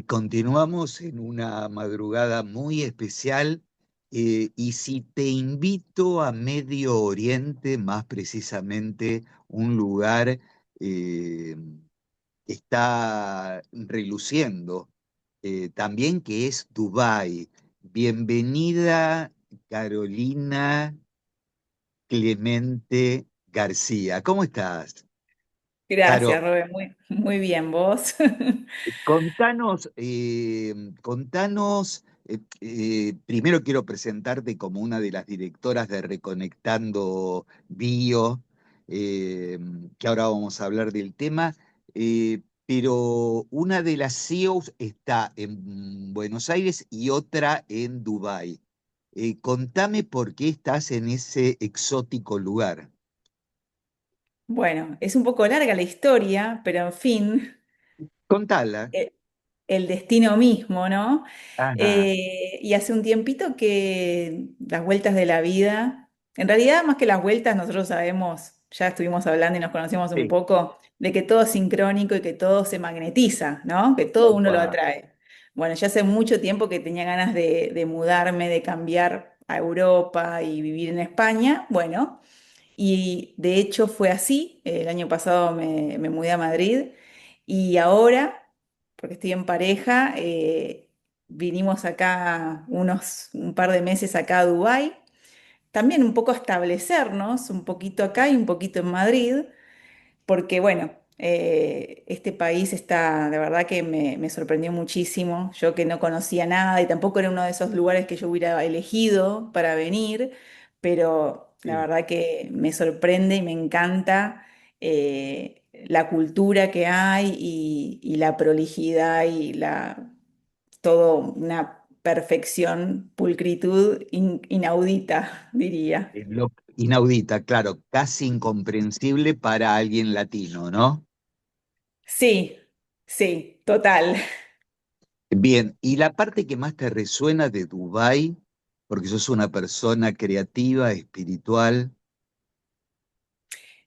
Continuamos en una madrugada muy especial y si te invito a Medio Oriente, más precisamente un lugar eh, que está reluciendo también que es Dubái. Bienvenida Carolina Clemente García. ¿Cómo estás, Gracias, Caro? Robert. Muy bien, vos. Primero quiero presentarte como una de las directoras de Reconectando Bio, eh, que ahora vamos a hablar del tema, pero una de las CEOs está en Buenos Aires y otra en Dubái. Contame por qué estás en ese exótico lugar. Bueno, es un poco larga la historia, pero en fin, Contala. eh, el destino mismo, ¿no? Ajá, Y hace un tiempito que las vueltas de la vida, en realidad más que las vueltas, nosotros sabemos, ya estuvimos hablando y nos conocemos un sí, poco, de que todo es sincrónico y que todo se magnetiza, ¿no? Que todo tal uno lo cual. atrae. Bueno, ya hace mucho tiempo que tenía ganas de mudarme, de cambiar a Europa y vivir en España. Bueno. Y de hecho fue así. El año pasado me mudé a Madrid y ahora, porque estoy en pareja, vinimos acá un par de meses acá a Dubái, también un poco a establecernos, un poquito acá y un poquito en Madrid, porque bueno, este país está, de verdad que me sorprendió muchísimo. Yo que no conocía nada y tampoco era uno de esos lugares que yo hubiera elegido para venir, pero la Sí. verdad que me sorprende y me encanta la cultura que hay y la prolijidad y todo una perfección, pulcritud inaudita, diría. Inaudita, claro, casi incomprensible para alguien latino, ¿no? Sí, sí, total. Bien, y la parte que más te resuena de Dubái, porque sos una persona creativa, espiritual.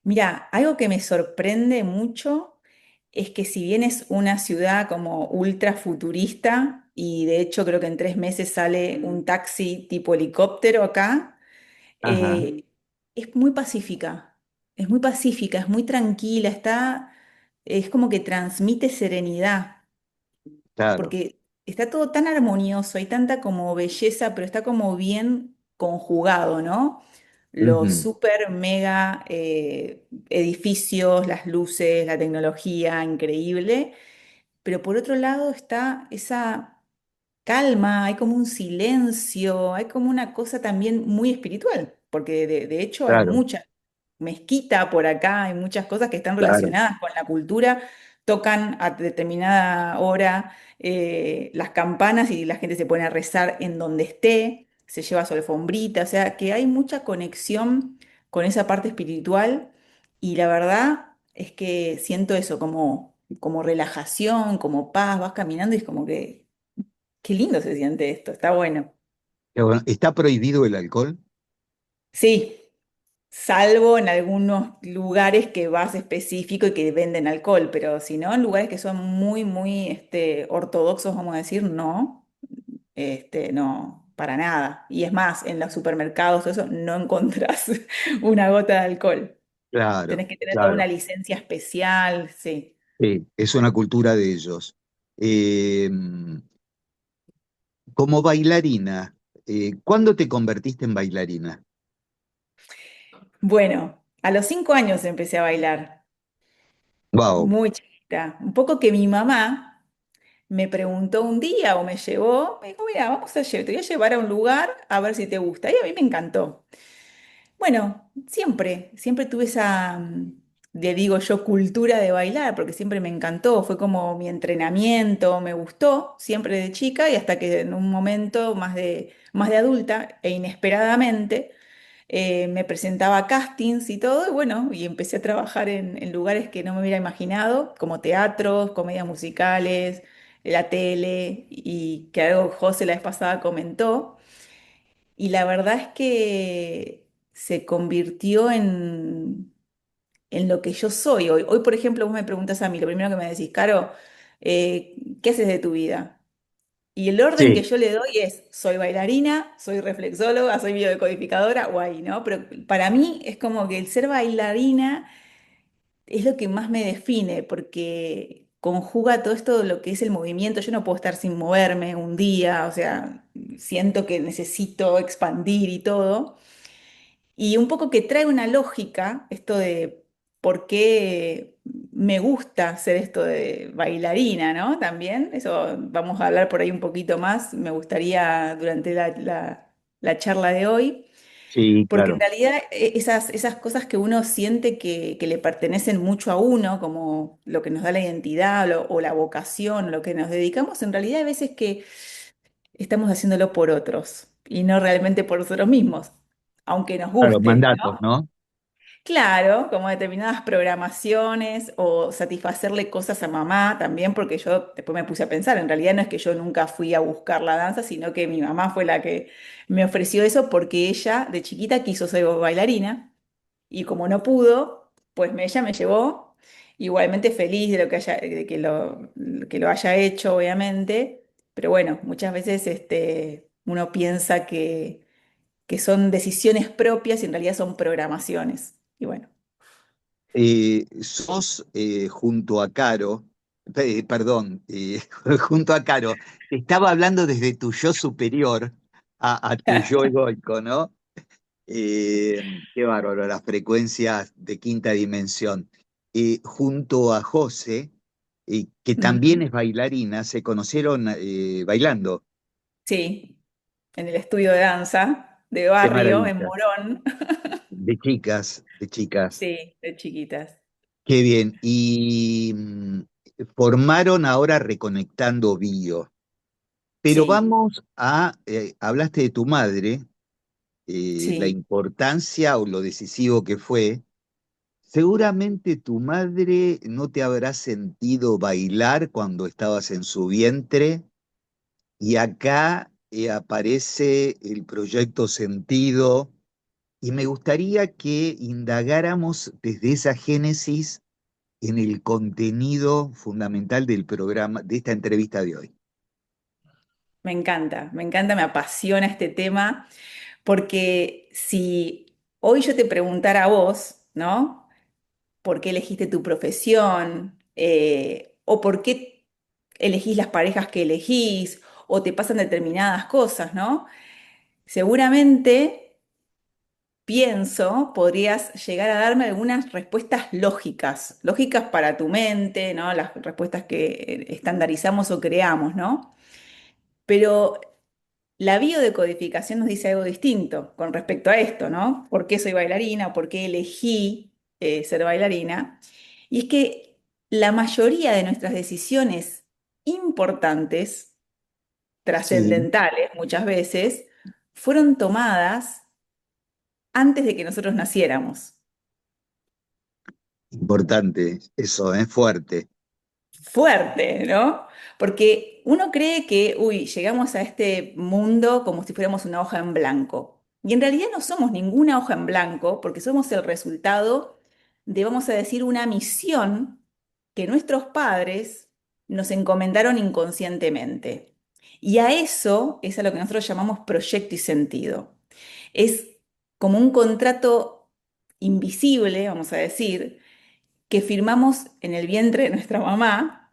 Mira, algo que me sorprende mucho es que si bien es una ciudad como ultra futurista, y de hecho creo que en 3 meses sale un taxi tipo helicóptero acá, Ajá, eh, es muy pacífica, es muy pacífica, es muy tranquila, es como que transmite serenidad claro. porque está todo tan armonioso, hay tanta como belleza, pero está como bien conjugado, ¿no? Los Ujú, super mega edificios, las luces, la tecnología, increíble, pero por otro lado está esa calma, hay como un silencio, hay como una cosa también muy espiritual, porque de hecho hay claro, mucha mezquita por acá, hay muchas cosas que están claro. relacionadas con la cultura, tocan a determinada hora las campanas y la gente se pone a rezar en donde esté, se lleva su alfombrita, o sea que hay mucha conexión con esa parte espiritual y la verdad es que siento eso como relajación, como paz, vas caminando y es como que qué lindo se siente esto, está bueno. Qué bueno. ¿Está prohibido el alcohol? Sí, salvo en algunos lugares que vas específico y que venden alcohol, pero si no, en lugares que son muy ortodoxos, vamos a decir, no, no, para nada. Y es más, en los supermercados o eso no encontrás una gota de alcohol. Claro, Tenés que tener toda una claro. licencia especial, sí. Sí, es una cultura de ellos. Eh, Como bailarina, ¿cuándo te convertiste en bailarina? Bueno, a los 5 años empecé a bailar, Wow. muy chiquita. Un poco que mi mamá me preguntó un día o me llevó, me dijo, mira, te voy a llevar a un lugar a ver si te gusta. Y a mí me encantó. Bueno, siempre tuve esa, le digo yo, cultura de bailar, porque siempre me encantó, fue como mi entrenamiento, me gustó, siempre de chica, y hasta que en un momento más de adulta e inesperadamente me presentaba a castings y todo, y bueno, y empecé a trabajar en lugares que no me hubiera imaginado, como teatros, comedias musicales, la tele, y que algo José la vez pasada comentó. Y la verdad es que se convirtió en lo que yo soy hoy. Hoy, por ejemplo, vos me preguntas a mí, lo primero que me decís, Caro, ¿Qué haces de tu vida? Y el orden que Sí, yo le doy es, soy bailarina, soy reflexóloga, soy biodecodificadora, guay, ¿no? Pero para mí es como que el ser bailarina es lo que más me define, porque conjuga todo esto de lo que es el movimiento. Yo no puedo estar sin moverme un día, o sea, siento que necesito expandir y todo. Y un poco que trae una lógica, esto de por qué me gusta hacer esto de bailarina, ¿no? También, eso vamos a hablar por ahí un poquito más, me gustaría durante la charla de hoy. sí, Porque en claro. realidad esas cosas que uno siente que le pertenecen mucho a uno, como lo que nos da la identidad o la vocación, lo que nos dedicamos, en realidad hay veces que estamos haciéndolo por otros y no realmente por nosotros mismos, aunque nos Claro, guste, mandatos, ¿no? ¿no? Claro, como determinadas programaciones o satisfacerle cosas a mamá también, porque yo después me puse a pensar, en realidad no es que yo nunca fui a buscar la danza, sino que mi mamá fue la que me ofreció eso porque ella de chiquita quiso ser bailarina y como no pudo, pues ella me llevó, igualmente feliz de lo que que lo haya hecho, obviamente, pero bueno, muchas veces uno piensa que son decisiones propias y en realidad son programaciones. Y bueno. Sos junto a Caro, perdón, junto a Caro, te estaba hablando desde tu yo superior a tu yo egoico, ¿no? Qué bárbaro, las frecuencias de quinta dimensión. Junto a José, que también Ujú. es bailarina, se conocieron bailando. Sí, en el estudio de danza de Qué barrio, en maravilla. Morón. De chicas, de chicas. Sí, de chiquitas. Qué bien. Y formaron ahora Reconectando Bio. Pero Sí, vamos a, hablaste de tu madre, la sí. importancia o lo decisivo que fue. Seguramente tu madre no te habrá sentido bailar cuando estabas en su vientre y acá aparece el proyecto Sentido y me gustaría que indagáramos desde esa génesis en el contenido fundamental del programa, de esta entrevista de hoy. Me encanta, me apasiona este tema, porque si hoy yo te preguntara a vos, ¿no? ¿Por qué elegiste tu profesión? ¿O por qué elegís las parejas que elegís? ¿O te pasan determinadas cosas, ¿no? Seguramente pienso, podrías llegar a darme algunas respuestas lógicas, lógicas para tu mente, ¿no? Las respuestas que estandarizamos o creamos, ¿no? Pero la biodecodificación nos dice algo distinto con respecto a esto, ¿no? ¿Por qué soy bailarina? ¿Por qué elegí ser bailarina? Y es que la mayoría de nuestras decisiones importantes, Sí, trascendentales muchas veces, fueron tomadas antes de que nosotros naciéramos. importante eso, es fuerte. Fuerte, ¿no? Porque uno cree que, uy, llegamos a este mundo como si fuéramos una hoja en blanco. Y en realidad no somos ninguna hoja en blanco, porque somos el resultado de, vamos a decir, una misión que nuestros padres nos encomendaron inconscientemente. Y a eso es a lo que nosotros llamamos proyecto y sentido. Es como un contrato invisible, vamos a decir, que firmamos en el vientre de nuestra mamá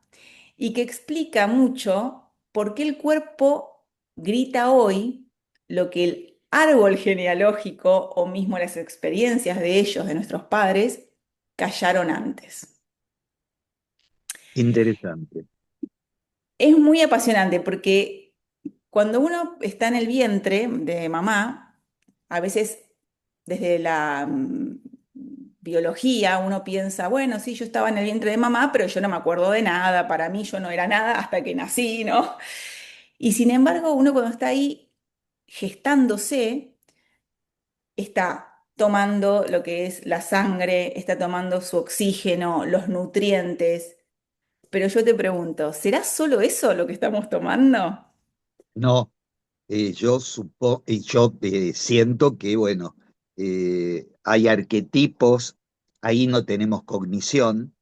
y que explica mucho por qué el cuerpo grita hoy lo que el árbol genealógico o mismo las experiencias de ellos, de nuestros padres, callaron antes. Interesante. Es muy apasionante porque cuando uno está en el vientre de mamá, a veces desde la biología uno piensa, bueno, sí, yo estaba en el vientre de mamá, pero yo no me acuerdo de nada, para mí yo no era nada hasta que nací, ¿no? Y sin embargo, uno cuando está ahí gestándose, está tomando lo que es la sangre, está tomando su oxígeno, los nutrientes. Pero yo te pregunto, ¿será solo eso lo que estamos tomando? No, yo siento que, bueno, hay arquetipos, ahí no tenemos cognición,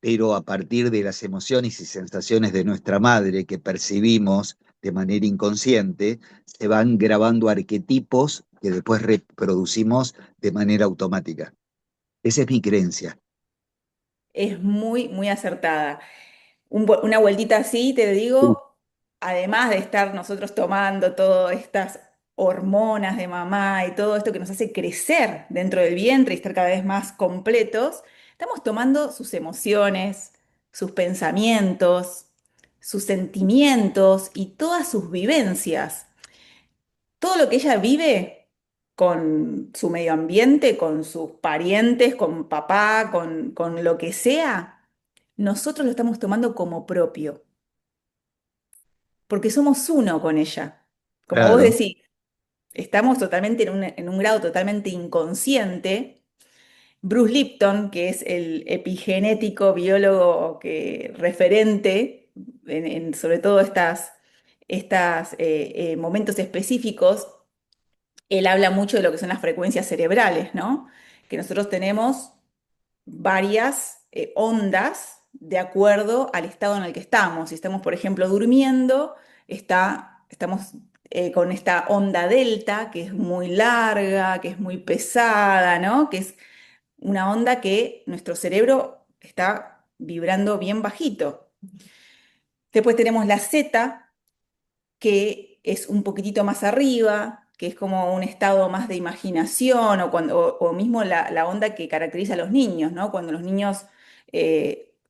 pero a partir de las emociones y sensaciones de nuestra madre que percibimos de manera inconsciente, se van grabando arquetipos que después reproducimos de manera automática. Esa es mi creencia. Es muy, muy acertada. Una vueltita así, te digo, además de estar nosotros tomando todas estas hormonas de mamá y todo esto que nos hace crecer dentro del vientre y estar cada vez más completos, estamos tomando sus emociones, sus pensamientos, sus sentimientos y todas sus vivencias. Todo lo que ella vive con su medio ambiente, con sus parientes, con papá, con lo que sea, nosotros lo estamos tomando como propio porque somos uno con ella. Como vos Claro, decís, estamos totalmente en un grado totalmente inconsciente. Bruce Lipton, que es el epigenético biólogo referente sobre todo estas momentos específicos, él habla mucho de lo que son las frecuencias cerebrales, ¿no? Que nosotros tenemos varias ondas de acuerdo al estado en el que estamos. Si estamos, por ejemplo, durmiendo, estamos con esta onda delta, que es muy larga, que es muy pesada, ¿no? Que es una onda que nuestro cerebro está vibrando bien bajito. Después tenemos la zeta, que es un poquitito más arriba, que es como un estado más de imaginación, o mismo la onda que caracteriza a los niños, ¿no? Cuando los niños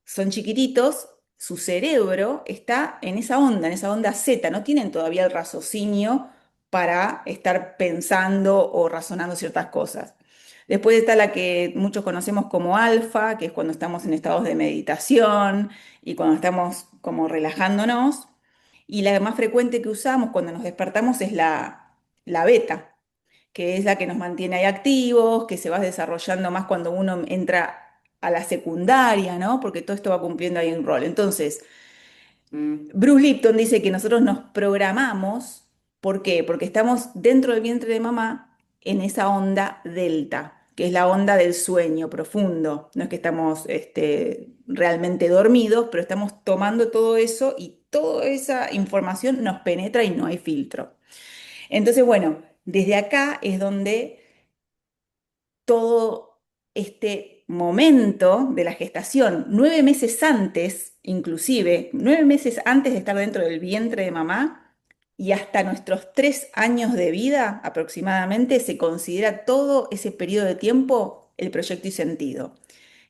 son chiquititos, su cerebro está en esa onda Z, no tienen todavía el raciocinio para estar pensando o razonando ciertas cosas. Después está la que muchos conocemos como alfa, que es cuando estamos en estados de meditación y cuando estamos como relajándonos. Y la más frecuente que usamos cuando nos despertamos es la beta, que es la que nos mantiene ahí activos, que se va desarrollando más cuando uno entra a la secundaria, ¿no? Porque todo esto va cumpliendo ahí un rol. Entonces, Bruce Lipton dice que nosotros nos programamos, ¿por qué? Porque estamos dentro del vientre de mamá en esa onda delta, que es la onda del sueño profundo. No es que estamos realmente dormidos, pero estamos tomando todo eso y toda esa información nos penetra y no hay filtro. Entonces, bueno, desde acá es donde todo este momento de la gestación, 9 meses antes, inclusive, 9 meses antes de estar dentro del vientre de mamá y hasta nuestros 3 años de vida aproximadamente, se considera todo ese periodo de tiempo el proyecto y sentido,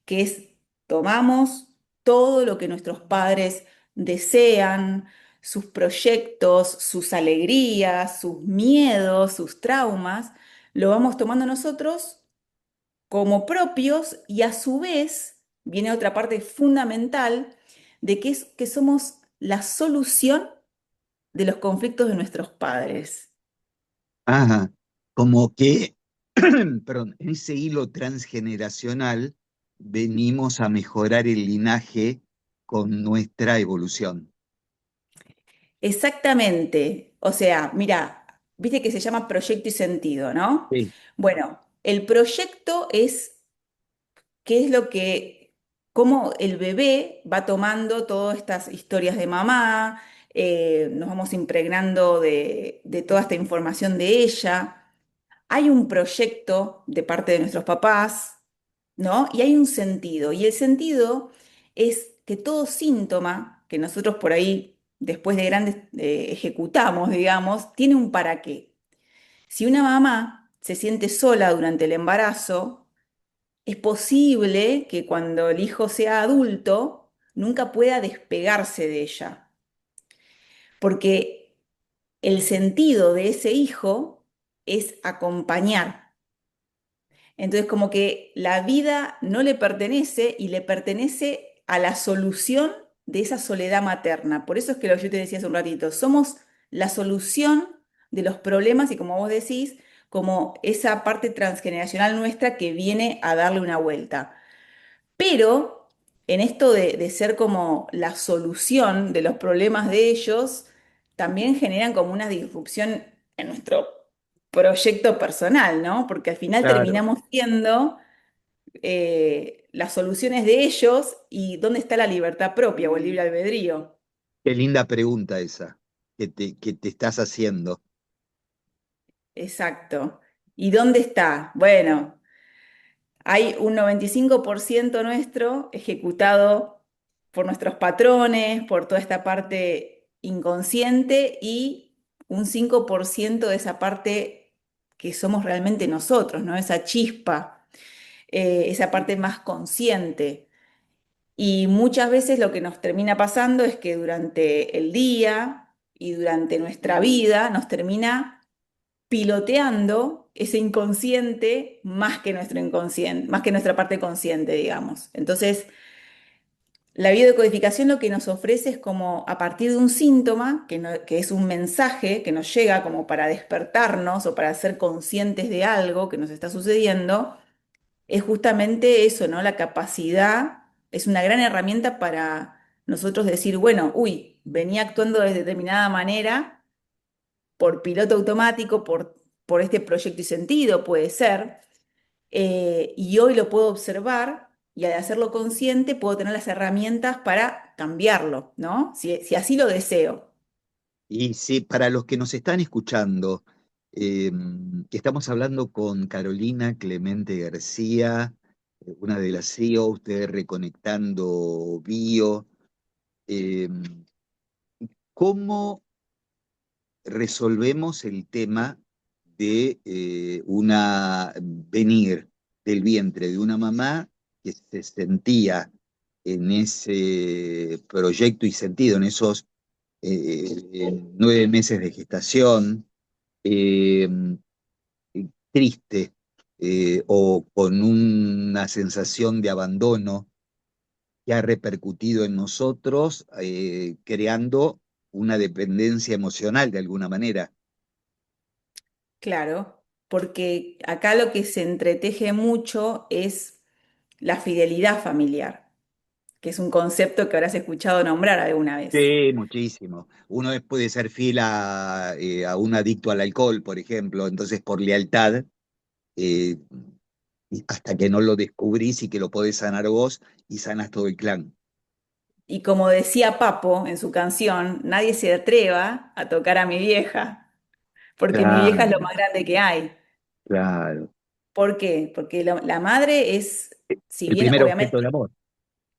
que es tomamos todo lo que nuestros padres desean, sus proyectos, sus alegrías, sus miedos, sus traumas, lo vamos tomando nosotros como propios y a su vez viene otra parte fundamental de que es que somos la solución de los conflictos de nuestros padres. ajá, como que, perdón, en ese hilo transgeneracional venimos a mejorar el linaje con nuestra evolución. Exactamente. O sea, mira, viste que se llama proyecto y sentido, ¿no? Sí. Bueno, el proyecto es qué es lo que, cómo el bebé va tomando todas estas historias de mamá, nos vamos impregnando de toda esta información de ella. Hay un proyecto de parte de nuestros papás, ¿no? Y hay un sentido. Y el sentido es que todo síntoma que nosotros por ahí, después de grandes, ejecutamos, digamos, tiene un para qué. Si una mamá se siente sola durante el embarazo, es posible que cuando el hijo sea adulto, nunca pueda despegarse de ella, porque el sentido de ese hijo es acompañar. Entonces, como que la vida no le pertenece y le pertenece a la solución de esa soledad materna. Por eso es que lo que yo te decía hace un ratito, somos la solución de los problemas y como vos decís, como esa parte transgeneracional nuestra que viene a darle una vuelta. Pero en esto de ser como la solución de los problemas de ellos, también generan como una disrupción en nuestro proyecto personal, ¿no? Porque al final Claro. terminamos siendo las soluciones de ellos y dónde está la libertad propia o el libre albedrío. Qué linda pregunta esa que te estás haciendo. Exacto. ¿Y dónde está? Bueno, hay un 95% nuestro ejecutado por nuestros patrones, por toda esta parte inconsciente y un 5% de esa parte que somos realmente nosotros, ¿no? Esa chispa, esa parte más consciente. Y muchas veces lo que nos termina pasando es que durante el día y durante nuestra vida nos termina piloteando ese inconsciente más que nuestro inconsciente, más que nuestra parte consciente, digamos. Entonces, la biodecodificación lo que nos ofrece es como a partir de un síntoma, que es un mensaje que nos llega como para despertarnos o para ser conscientes de algo que nos está sucediendo, es justamente eso, ¿no? La capacidad es una gran herramienta para nosotros decir, bueno, uy, venía actuando de determinada manera por piloto automático, por este proyecto y sentido, puede ser, y hoy lo puedo observar y al hacerlo consciente puedo tener las herramientas para cambiarlo, ¿no? Si así lo deseo. Y sí, para los que nos están escuchando, eh, estamos hablando con Carolina Clemente García, una de las CEOs de Reconectando Bio. Eh, ¿Cómo resolvemos el tema de una venir del vientre de una mamá que se sentía en ese proyecto y sentido, en esos 9 meses de gestación, eh, triste o con una sensación de abandono que ha repercutido en nosotros, creando una dependencia emocional de alguna manera? Claro, porque acá lo que se entreteje mucho es la fidelidad familiar, que es un concepto que habrás escuchado nombrar alguna vez. Sí, muchísimo. Uno puede ser fiel a un adicto al alcohol, por ejemplo, entonces por lealtad, eh, y hasta que no lo descubrís y que lo podés sanar vos y sanas todo el clan. Y como decía Papo en su canción, nadie se atreva a tocar a mi vieja, porque mi vieja es lo Claro, más grande que hay. claro. ¿Por qué? Porque la madre es, si El bien primer objeto obviamente, de amor.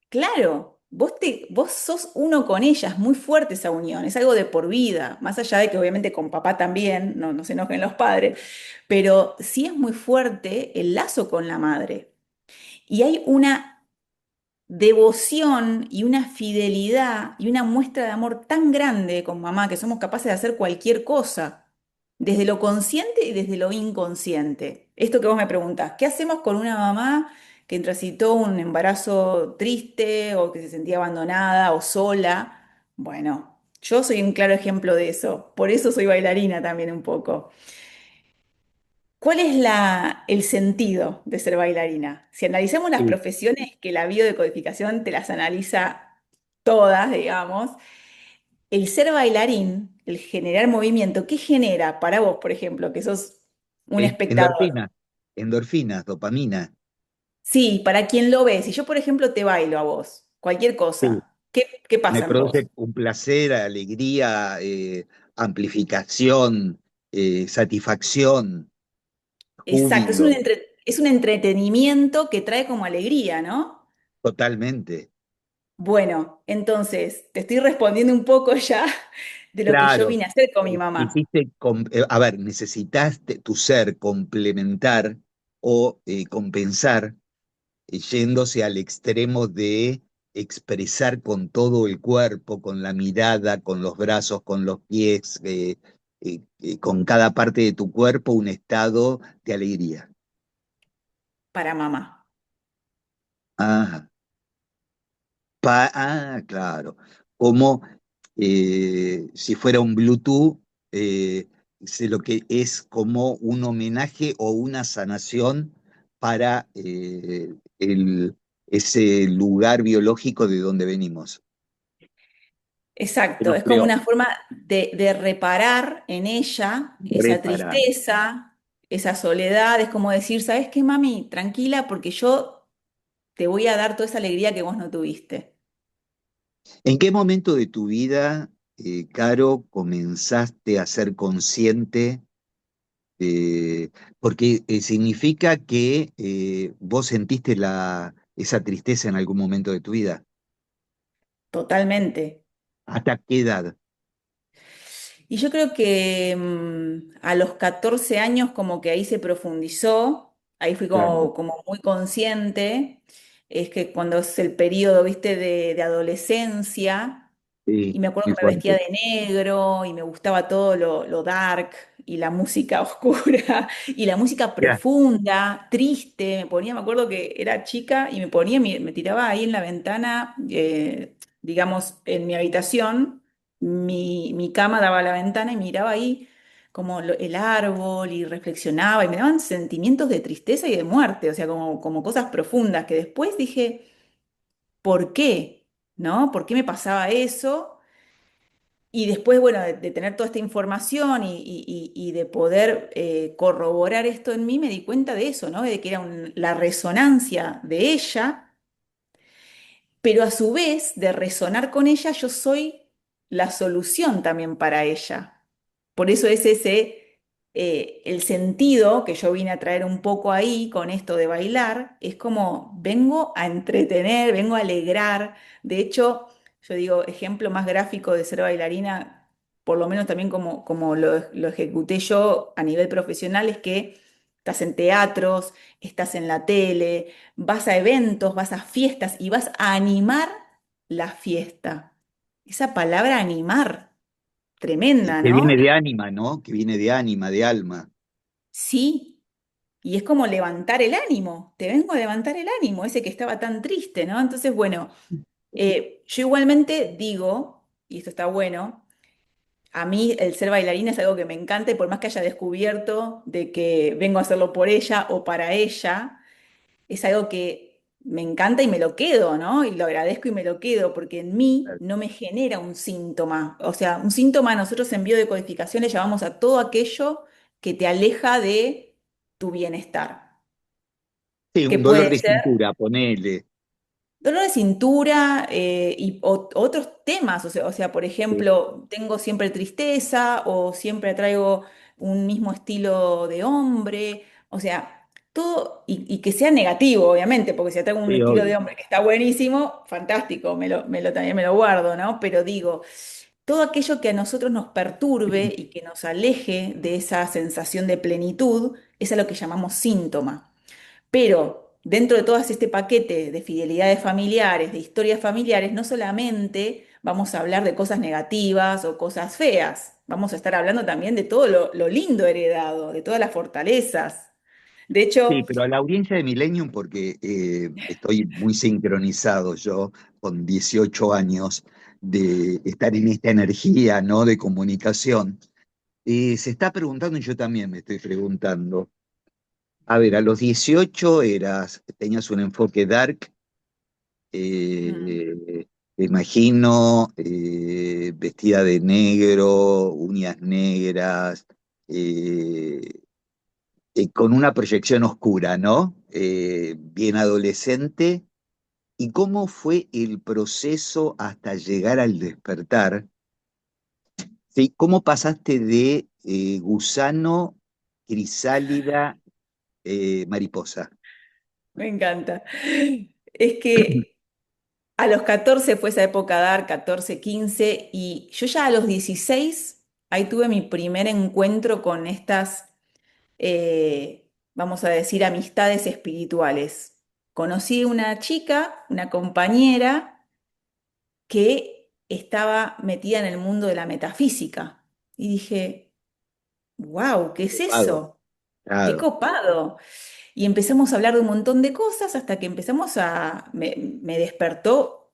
claro, vos sos uno con ella, es muy fuerte esa unión, es algo de por vida, más allá de que obviamente con papá también, no se enojen los padres, pero sí es muy fuerte el lazo con la madre. Y hay una devoción y una fidelidad y una muestra de amor tan grande con mamá que somos capaces de hacer cualquier cosa, desde lo consciente y desde lo inconsciente. Esto que vos me preguntás, ¿qué hacemos con una mamá que transitó un embarazo triste o que se sentía abandonada o sola? Bueno, yo soy un claro ejemplo de eso, por eso soy bailarina también un poco. ¿Cuál es el sentido de ser bailarina? Si analizamos las Sí. profesiones que la biodecodificación te las analiza todas, digamos, el ser bailarín, el generar movimiento, ¿qué genera para vos, por ejemplo, que sos un espectador? Endorfina, endorfinas, dopamina. Sí, para quien lo ve, si yo, por ejemplo, te bailo a vos, cualquier Sí. cosa, ¿qué Me pasa en vos? produce un placer, alegría, amplificación, satisfacción, Exacto, júbilo, es un entretenimiento que trae como alegría, ¿no? totalmente. Bueno, entonces, te estoy respondiendo un poco ya de lo que yo Claro, vine a hacer con mi mamá. a ver, necesitaste tu ser complementar o compensar, yéndose al extremo de expresar con todo el cuerpo, con la mirada, con los brazos, con los pies, con cada parte de tu cuerpo, un estado de alegría. Para mamá. Ah, claro. Como si fuera un Bluetooth, lo que es como un homenaje o una sanación para ese lugar biológico de donde venimos. Exacto, Pero es como creo, una forma de reparar en ella esa reparar. tristeza, esa soledad. Es como decir, ¿sabes qué, mami? Tranquila, porque yo te voy a dar toda esa alegría que vos no tuviste. ¿En qué momento de tu vida, Caro, comenzaste a ser consciente? Porque significa que vos sentiste esa tristeza en algún momento de tu vida. Totalmente. ¿Hasta qué edad? Y yo creo que a los 14 años como que ahí se profundizó, ahí fui Claro. como muy consciente, es que cuando es el periodo, viste, de adolescencia. Y Sí, me acuerdo muy que me vestía fuerte. de negro y me gustaba todo lo dark y la música oscura y la música Ya. profunda, triste. Me ponía, me acuerdo que era chica y me ponía, me tiraba ahí en la ventana, digamos, en mi habitación. Mi cama daba a la ventana y miraba ahí como el árbol y reflexionaba y me daban sentimientos de tristeza y de muerte, o sea, como cosas profundas que después dije, ¿por qué? ¿No? ¿Por qué me pasaba eso? Y después, bueno, de tener toda esta información y de poder corroborar esto en mí, me di cuenta de eso, ¿no? De que era la resonancia de ella, pero a su vez, de resonar con ella, yo soy la solución también para ella. Por eso es ese, el sentido que yo vine a traer un poco ahí con esto de bailar, es como vengo a entretener, vengo a alegrar. De hecho, yo digo, ejemplo más gráfico de ser bailarina, por lo menos también como lo ejecuté yo a nivel profesional, es que estás en teatros, estás en la tele, vas a eventos, vas a fiestas y vas a animar la fiesta. Esa palabra animar, tremenda, Que ¿no? viene de ánima, ¿no? Que viene de ánima, de alma. Sí, y es como levantar el ánimo, te vengo a levantar el ánimo, ese que estaba tan triste, ¿no? Entonces, bueno, yo igualmente digo, y esto está bueno, a mí el ser bailarina es algo que me encanta y por más que haya descubierto de que vengo a hacerlo por ella o para ella, es algo que me encanta y me lo quedo, ¿no? Y lo agradezco y me lo quedo porque en mí no me genera un síntoma. O sea, un síntoma nosotros en biodecodificación le llamamos a todo aquello que te aleja de tu bienestar, Sí, que un dolor puede de ser cintura, ponele. dolor de cintura y otros temas, o sea, por Sí, ejemplo, tengo siempre tristeza o siempre traigo un mismo estilo de hombre, o sea, todo, y que sea negativo, obviamente, porque si traigo un sí, estilo de obvio. hombre que está buenísimo, fantástico, también me lo guardo, ¿no? Pero digo, todo aquello que a nosotros nos perturbe y que nos aleje de esa sensación de plenitud, es a lo que llamamos síntoma. Pero dentro de todo este paquete de fidelidades familiares, de historias familiares, no solamente vamos a hablar de cosas negativas o cosas feas, vamos a estar hablando también de todo lo lindo heredado, de todas las fortalezas. De Sí, hecho, pero a la audiencia de Millennium, porque estoy muy sincronizado yo con 18 años de estar en esta energía, ¿no? De comunicación, se está preguntando, y yo también me estoy preguntando, a ver, a los 18 tenías un enfoque dark, mm, te imagino, vestida de negro, uñas negras, eh, con una proyección oscura, ¿no? Bien adolescente. ¿Y cómo fue el proceso hasta llegar al despertar? ¿Sí? ¿Cómo pasaste de gusano, crisálida, mariposa? me encanta. Es que a los 14 fue esa época dar, 14, 15, y yo ya a los 16, ahí tuve mi primer encuentro con estas vamos a decir, amistades espirituales. Conocí una chica, una compañera, que estaba metida en el mundo de la metafísica. Y dije, wow, ¿qué es Ocupado, eso? ¡Qué claro. copado! Y empezamos a hablar de un montón de cosas hasta que empezamos me despertó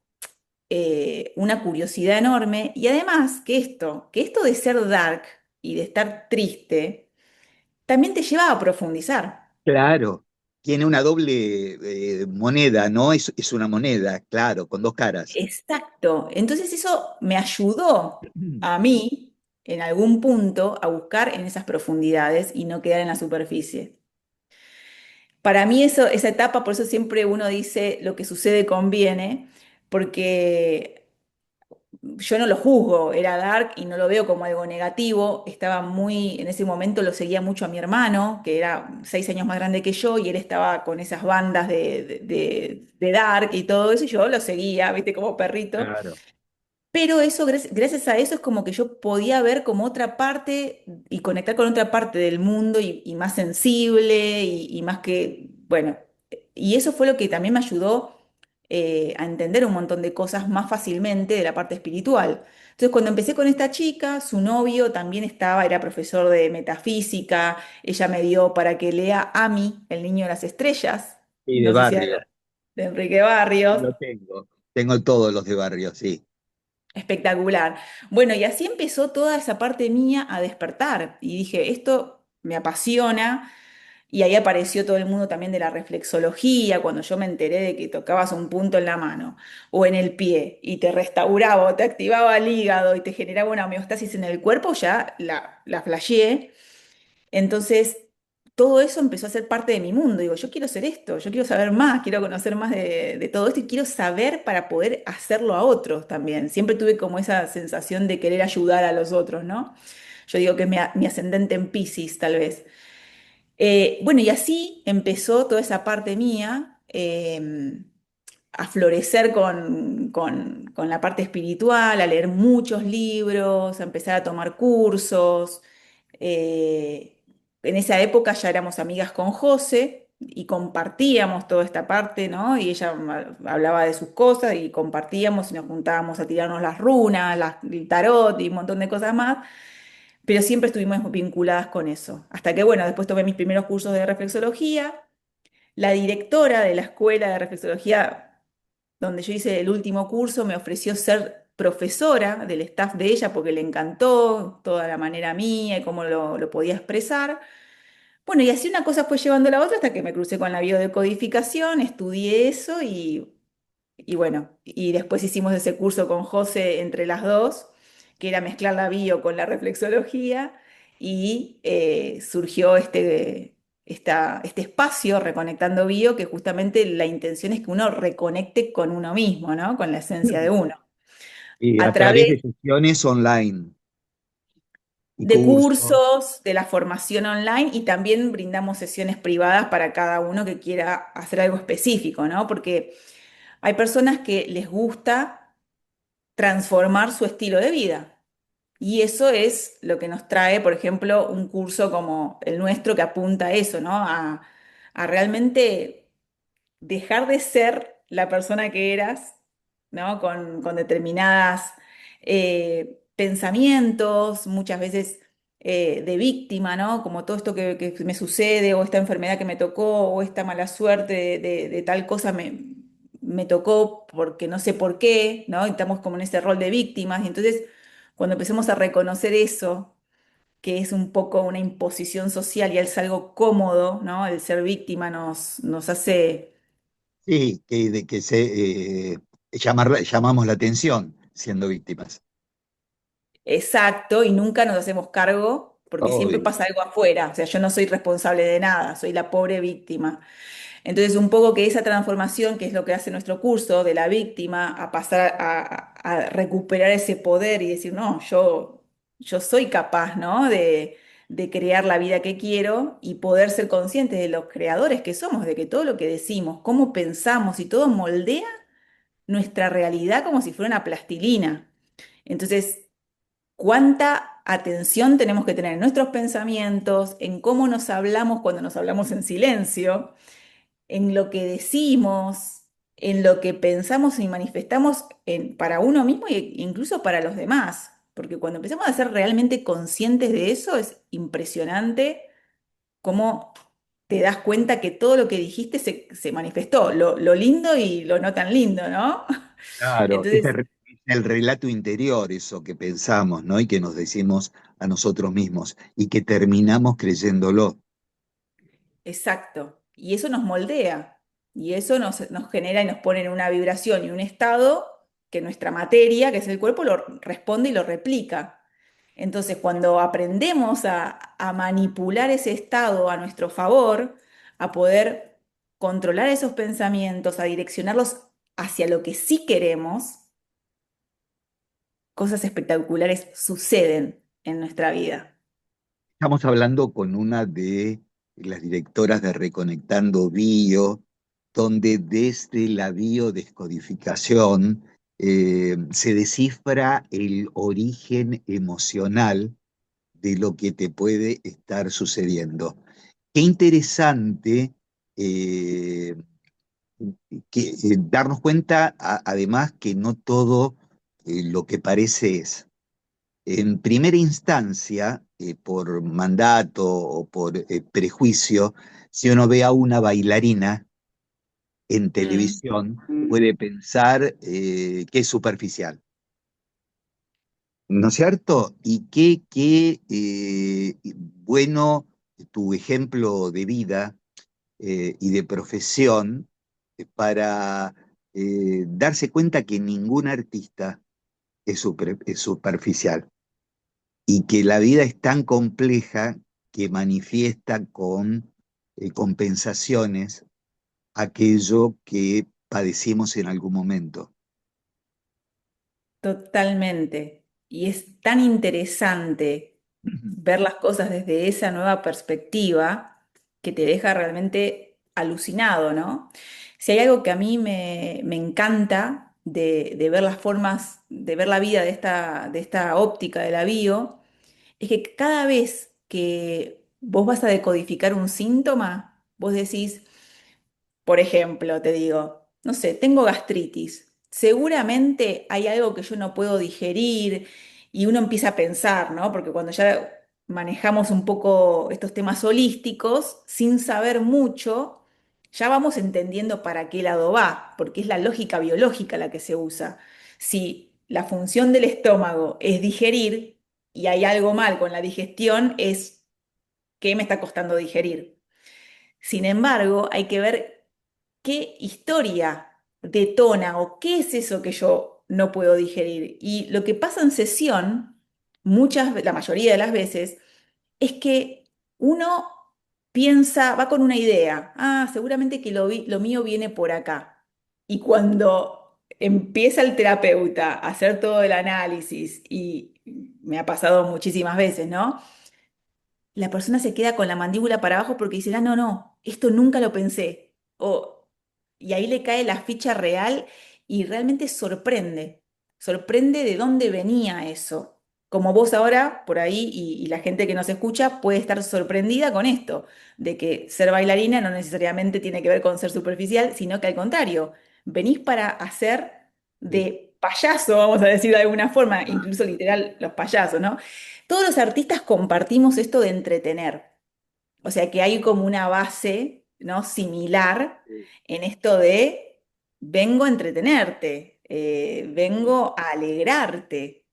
una curiosidad enorme. Y además que esto de ser dark y de estar triste, también te lleva a profundizar. Claro. Tiene una doble moneda, ¿no? Es una moneda, claro, con dos caras. Exacto. Entonces eso me ayudó a mí, en algún punto, a buscar en esas profundidades y no quedar en la superficie. Para mí eso, esa etapa, por eso siempre uno dice lo que sucede conviene, porque yo no lo juzgo, era dark y no lo veo como algo negativo. Estaba muy, en ese momento lo seguía mucho a mi hermano, que era 6 años más grande que yo, y él estaba con esas bandas de dark y todo eso, y yo lo seguía, viste, como perrito. Claro. Pero eso, gracias a eso es como que yo podía ver como otra parte y conectar con otra parte del mundo y más sensible y más que, bueno, y eso fue lo que también me ayudó a entender un montón de cosas más fácilmente de la parte espiritual. Entonces, cuando empecé con esta chica, su novio también estaba, era profesor de metafísica, ella me dio para que lea Ami, el niño de las estrellas, Y de no sé si barrio, de Enrique Barrios. lo tengo. Tengo todos los de barrio, sí. Espectacular. Bueno, y así empezó toda esa parte mía a despertar. Y dije, esto me apasiona. Y ahí apareció todo el mundo también de la reflexología, cuando yo me enteré de que tocabas un punto en la mano o en el pie y te restauraba o te activaba el hígado y te generaba una homeostasis en el cuerpo, ya la flasheé. Entonces, todo eso empezó a ser parte de mi mundo. Digo, yo quiero hacer esto, yo quiero saber más, quiero conocer más de todo esto y quiero saber para poder hacerlo a otros también. Siempre tuve como esa sensación de querer ayudar a los otros, ¿no? Yo digo que es mi ascendente en Piscis, tal vez. Bueno, y así empezó toda esa parte mía. A florecer con la parte espiritual, a leer muchos libros, a empezar a tomar cursos. Eh, en esa época ya éramos amigas con José y compartíamos toda esta parte, ¿no? Y ella hablaba de sus cosas y compartíamos y nos juntábamos a tirarnos las runas, el tarot y un montón de cosas más, pero siempre estuvimos vinculadas con eso. Hasta que, bueno, después tomé mis primeros cursos de reflexología. La directora de la escuela de reflexología donde yo hice el último curso, me ofreció ser profesora del staff de ella porque le encantó toda la manera mía y cómo lo podía expresar. Bueno, y así una cosa fue llevando a la otra hasta que me crucé con la biodecodificación, estudié eso y bueno, y después hicimos ese curso con José entre las dos, que era mezclar la bio con la reflexología, y surgió este espacio Reconectando Bio, que justamente la intención es que uno reconecte con uno mismo, ¿no? Con la esencia de uno. Y A a través través de sesiones online y de cursos. cursos, de la formación online y también brindamos sesiones privadas para cada uno que quiera hacer algo específico, ¿no? Porque hay personas que les gusta transformar su estilo de vida. Y eso es lo que nos trae, por ejemplo, un curso como el nuestro que apunta a eso, ¿no? A realmente dejar de ser la persona que eras, ¿no? Con determinadas pensamientos, muchas veces de víctima, ¿no? Como todo esto que me sucede, o esta enfermedad que me tocó, o esta mala suerte de tal cosa me tocó porque no sé por qué, ¿no? Y estamos como en ese rol de víctimas. Y entonces, cuando empecemos a reconocer eso, que es un poco una imposición social y es algo cómodo, ¿no? El ser víctima nos hace. Sí, que llamamos la atención siendo víctimas. Exacto, y nunca nos hacemos cargo porque siempre Obvio. pasa algo afuera, o sea, yo no soy responsable de nada, soy la pobre víctima. Entonces, un poco que esa transformación, que es lo que hace nuestro curso, de la víctima a pasar a recuperar ese poder y decir, no, yo soy capaz, ¿no? De crear la vida que quiero y poder ser conscientes de los creadores que somos, de que todo lo que decimos, cómo pensamos y todo moldea nuestra realidad como si fuera una plastilina. Entonces, cuánta atención tenemos que tener en nuestros pensamientos, en cómo nos hablamos cuando nos hablamos en silencio, en lo que decimos, en lo que pensamos y manifestamos para uno mismo e incluso para los demás. Porque cuando empezamos a ser realmente conscientes de eso, es impresionante cómo te das cuenta que todo lo que dijiste se manifestó, lo lindo y lo no tan lindo, ¿no? Claro, Entonces, es el relato interior, eso que pensamos, ¿no? Y que nos decimos a nosotros mismos y que terminamos creyéndolo. exacto. Y eso nos moldea. Y eso nos genera y nos pone en una vibración y un estado que nuestra materia, que es el cuerpo, lo responde y lo replica. Entonces, cuando aprendemos a manipular ese estado a nuestro favor, a poder controlar esos pensamientos, a direccionarlos hacia lo que sí queremos, cosas espectaculares suceden en nuestra vida. Estamos hablando con una de las directoras de Reconectando Bio, donde desde la biodescodificación se descifra el origen emocional de lo que te puede estar sucediendo. Qué interesante eh, darnos cuenta, además, que no todo lo que parece es. En primera instancia, por mandato o por prejuicio, si uno ve a una bailarina en Mm. televisión, puede pensar que es superficial, ¿no es cierto? Y qué bueno tu ejemplo de vida y de profesión para darse cuenta que ningún artista es superficial y que la vida es tan compleja que manifiesta con compensaciones aquello que padecimos en algún momento. Totalmente. Y es tan interesante ver las cosas desde esa nueva perspectiva que te deja realmente alucinado, ¿no? Si hay algo que a mí me encanta de ver las formas, de ver la vida de esta óptica de la bio, es que cada vez que vos vas a decodificar un síntoma, vos decís, por ejemplo, te digo, no sé, tengo gastritis. Seguramente hay algo que yo no puedo digerir y uno empieza a pensar, ¿no? Porque cuando ya manejamos un poco estos temas holísticos, sin saber mucho, ya vamos entendiendo para qué lado va, porque es la lógica biológica la que se usa. Si la función del estómago es digerir y hay algo mal con la digestión, es qué me está costando digerir. Sin embargo, hay que ver qué historia detona o qué es eso que yo no puedo digerir. Y lo que pasa en sesión, la mayoría de las veces, es que uno piensa, va con una idea, seguramente que lo mío viene por acá. Y cuando empieza el terapeuta a hacer todo el análisis, y me ha pasado muchísimas veces, ¿no? La persona se queda con la mandíbula para abajo porque dice, no, no, esto nunca lo pensé. Y ahí le cae la ficha real y realmente sorprende. Sorprende de dónde venía eso. Como vos ahora, por ahí, y la gente que nos escucha puede estar sorprendida con esto, de que ser bailarina no necesariamente tiene que ver con ser superficial, sino que al contrario, venís para hacer de payaso, vamos a decir de alguna forma, incluso literal los payasos, ¿no? Todos los artistas compartimos esto de entretener, o sea que hay como una base, ¿no? Similar en esto de vengo a entretenerte, vengo a alegrarte,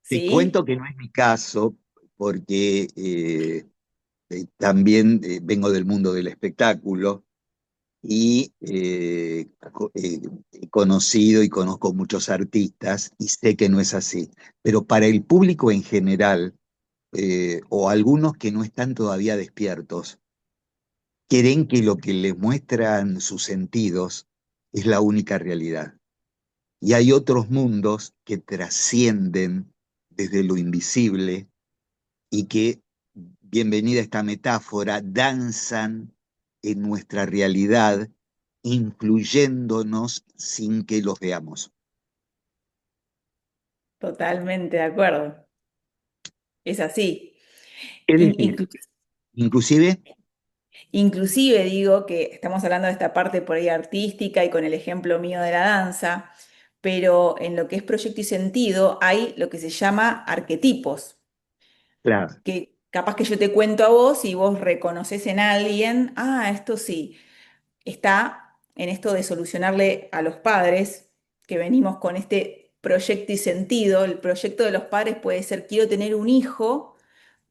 Te cuento ¿sí? que no es mi caso, porque también vengo del mundo del espectáculo y he conocido y conozco muchos artistas y sé que no es así. Pero para el público en general, o algunos que no están todavía despiertos, creen que lo que les muestran sus sentidos es la única realidad. Y hay otros mundos que trascienden desde lo invisible y que, bienvenida esta metáfora, danzan en nuestra realidad, influyéndonos sin que los veamos. Totalmente de acuerdo, es así. Es In- decir, inclu- inclusive, Inclusive digo que estamos hablando de esta parte por ahí artística y con el ejemplo mío de la danza, pero en lo que es proyecto y sentido hay lo que se llama arquetipos. claro, Que capaz que yo te cuento a vos y vos reconoces en alguien, esto sí, está en esto de solucionarle a los padres, que venimos con este proyecto y sentido. El proyecto de los padres puede ser, quiero tener un hijo